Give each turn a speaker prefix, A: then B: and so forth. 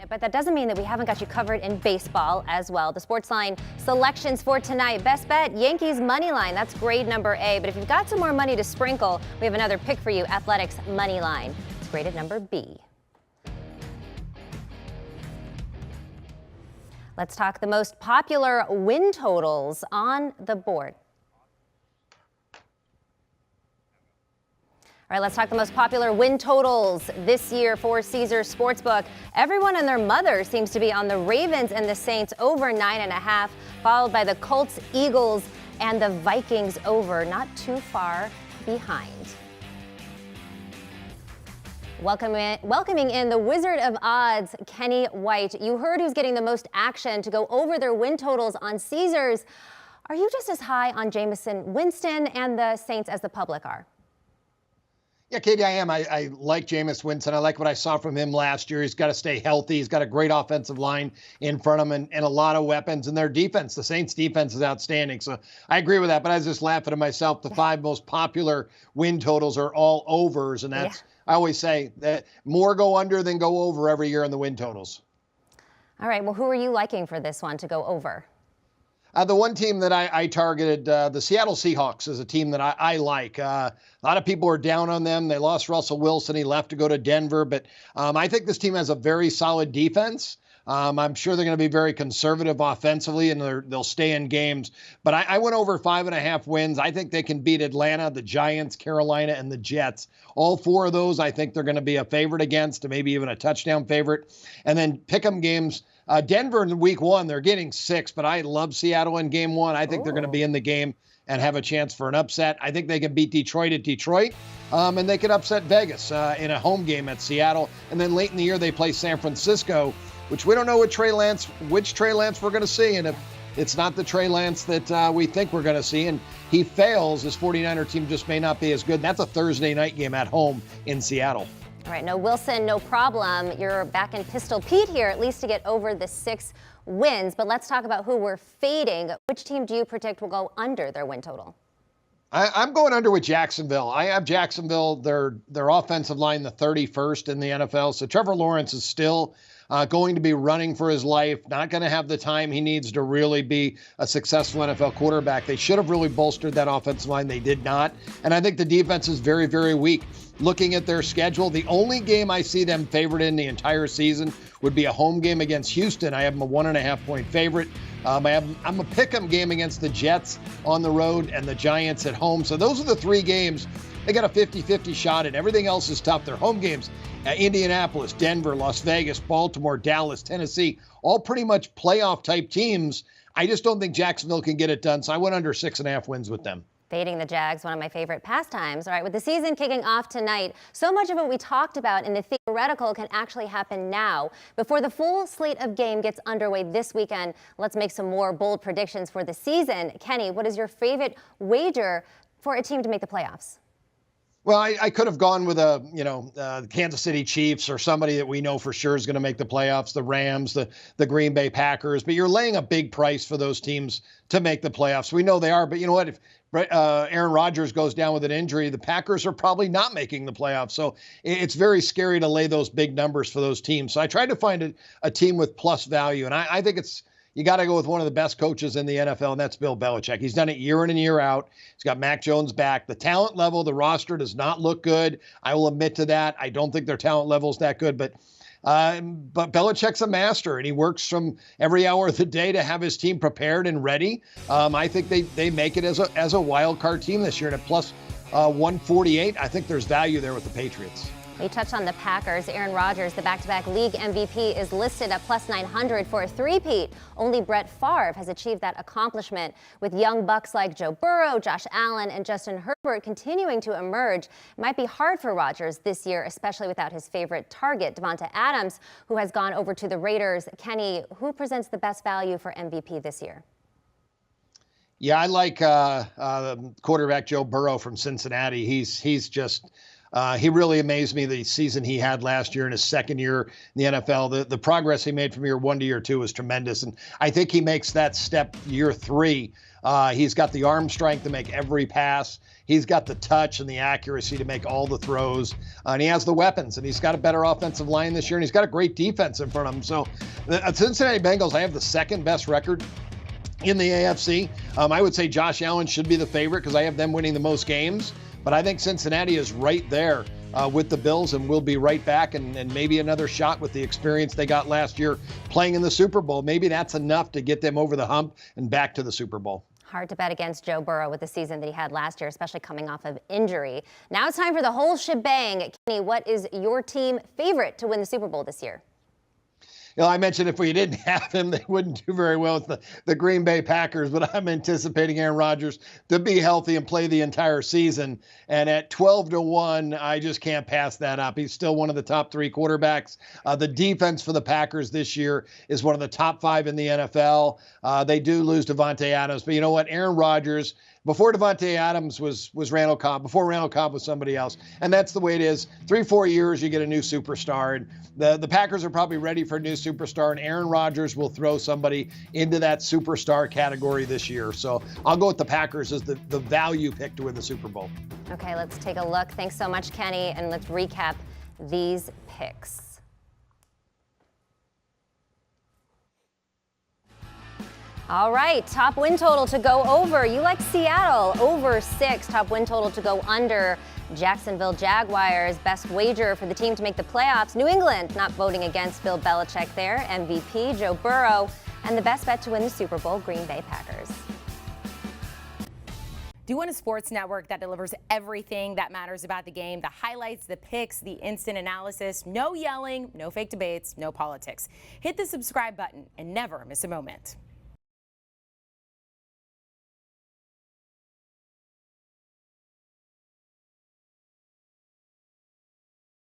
A: But that doesn't mean that we haven't got you covered in baseball as well. The Sportsline selections for tonight. Best bet, Yankees money line. That's grade number A. But if you've got some more money to sprinkle, we have another pick for you, Athletics money line. It's graded number B. Let's talk the most popular win totals on the board. All right, let's talk the most popular win totals this year for Caesars Sportsbook. Everyone and their mother seems to be on the Ravens and the Saints over 9.5, followed by the Colts, Eagles, and the Vikings over, not too far behind. Welcoming in the Wizard of Odds, Kenny White. You heard who's getting the most action to go over their win totals on Caesars. Are you just as high on Jameis Winston and the Saints as the public are?
B: Yeah, Katie, I am. I like Jameis Winston. I like what I saw from him last year. He's got to stay healthy. He's got a great offensive line in front of him and a lot of weapons. And their defense, the Saints' defense is outstanding. So I agree with that. But I was just laughing to myself. The 5 most popular win totals are all overs. And that's, I always say that more go under than go over every year in the win totals.
A: All right. Well, who are you liking for this one to go over?
B: The one team that I targeted, the Seattle Seahawks, is a team that I like. A lot of people are down on them. They lost Russell Wilson. He left to go to Denver. But I think this team has a very solid defense. I'm sure they're going to be very conservative offensively, and they'll stay in games. But I went over 5.5 wins. I think they can beat Atlanta, the Giants, Carolina, and the Jets. All 4 of those, I think they're going to be a favorite against, maybe even a touchdown favorite. And then pick 'em games. Denver in week 1, they're getting 6, but I love Seattle in game 1. I think they're going to be in the game and have a chance for an upset. I think they can beat Detroit at Detroit, and they could upset Vegas in a home game at Seattle. And then late in the year, they play San Francisco, which we don't know which Trey Lance we're going to see. And if it's not the Trey Lance that we think we're going to see, and he fails, his 49er team just may not be as good. That's a Thursday night game at home in Seattle.
A: All right, no Wilson, no problem. You're back in Pistol Pete here, at least to get over the 6 wins. But let's talk about who we're fading. Which team do you predict will go under their win total?
B: I'm going under with Jacksonville. I have Jacksonville, their offensive line, the 31st in the NFL. So Trevor Lawrence is still going to be running for his life, not going to have the time he needs to really be a successful NFL quarterback. They should have really bolstered that offensive line. They did not. And I think the defense is very, very weak. Looking at their schedule, the only game I see them favored in the entire season would be a home game against Houston. I have them a 1.5-point favorite. I'm a pick-em game against the Jets on the road and the Giants at home. So those are the 3 games they got a 50-50 shot at. Everything else is tough. Their home games, Indianapolis, Denver, Las Vegas, Baltimore, Dallas, Tennessee, all pretty much playoff-type teams. I just don't think Jacksonville can get it done, so I went under 6.5 wins with them.
A: Fading the Jags, one of my favorite pastimes. All right, with the season kicking off tonight, so much of what we talked about in the theoretical can actually happen now. Before the full slate of game gets underway this weekend, let's make some more bold predictions for the season. Kenny, what is your favorite wager for a team to make the playoffs?
B: Well, I could have gone with the Kansas City Chiefs or somebody that we know for sure is going to make the playoffs, the Rams, the Green Bay Packers. But you're laying a big price for those teams to make the playoffs. We know they are. But you know what? If Aaron Rodgers goes down with an injury, the Packers are probably not making the playoffs. So it's very scary to lay those big numbers for those teams. So I tried to find a team with plus value. And I think you got to go with one of the best coaches in the NFL, and that's Bill Belichick. He's done it year in and year out. He's got Mac Jones back. The talent level, the roster does not look good. I will admit to that. I don't think their talent level is that good, but Belichick's a master, and he works from every hour of the day to have his team prepared and ready. I think they make it as a wild card team this year, and at plus 148, I think there's value there with the Patriots.
A: We touched on the Packers. Aaron Rodgers, the back-to-back league MVP, is listed at plus 900 for a three-peat. Only Brett Favre has achieved that accomplishment. With young bucks like Joe Burrow, Josh Allen, and Justin Herbert continuing to emerge, it might be hard for Rodgers this year, especially without his favorite target, Devonta Adams, who has gone over to the Raiders. Kenny, who presents the best value for MVP this year?
B: Yeah, I like quarterback Joe Burrow from Cincinnati. He's just He really amazed me the season he had last year in his second year in the NFL. The progress he made from year 1 to year 2 was tremendous. And I think he makes that step year 3. He's got the arm strength to make every pass. He's got the touch and the accuracy to make all the throws. And he has the weapons, and he's got a better offensive line this year, and he's got a great defense in front of him. So the Cincinnati Bengals, I have the second best record in the AFC. I would say Josh Allen should be the favorite because I have them winning the most games. But I think Cincinnati is right there with the Bills and will be right back, and maybe another shot with the experience they got last year playing in the Super Bowl. Maybe that's enough to get them over the hump and back to the Super Bowl.
A: Hard to bet against Joe Burrow with the season that he had last year, especially coming off of injury. Now it's time for the whole shebang. Kenny, what is your team favorite to win the Super Bowl this year?
B: I mentioned if we didn't have him, they wouldn't do very well with the Green Bay Packers, but I'm anticipating Aaron Rodgers to be healthy and play the entire season. And at 12-1, I just can't pass that up. He's still one of the top 3 quarterbacks. The defense for the Packers this year is one of the top 5 in the NFL. They do lose Devontae Adams, but you know what? Aaron Rodgers, before Devontae Adams was Randall Cobb, before Randall Cobb was somebody else. And that's the way it is. 3-4 years, you get a new superstar. And the Packers are probably ready for a new superstar, and Aaron Rodgers will throw somebody into that superstar category this year. So I'll go with the Packers as the value pick to win the Super Bowl.
A: Okay, let's take a look. Thanks so much, Kenny. And let's recap these picks. All right, top win total to go over. You like Seattle, over 6. Top win total to go under. Jacksonville Jaguars, best wager for the team to make the playoffs. New England, not voting against Bill Belichick there. MVP, Joe Burrow. And the best bet to win the Super Bowl, Green Bay Packers.
C: Do you want a sports network that delivers everything that matters about the game? The highlights, the picks, the instant analysis. No yelling, no fake debates, no politics. Hit the subscribe button and never miss a moment.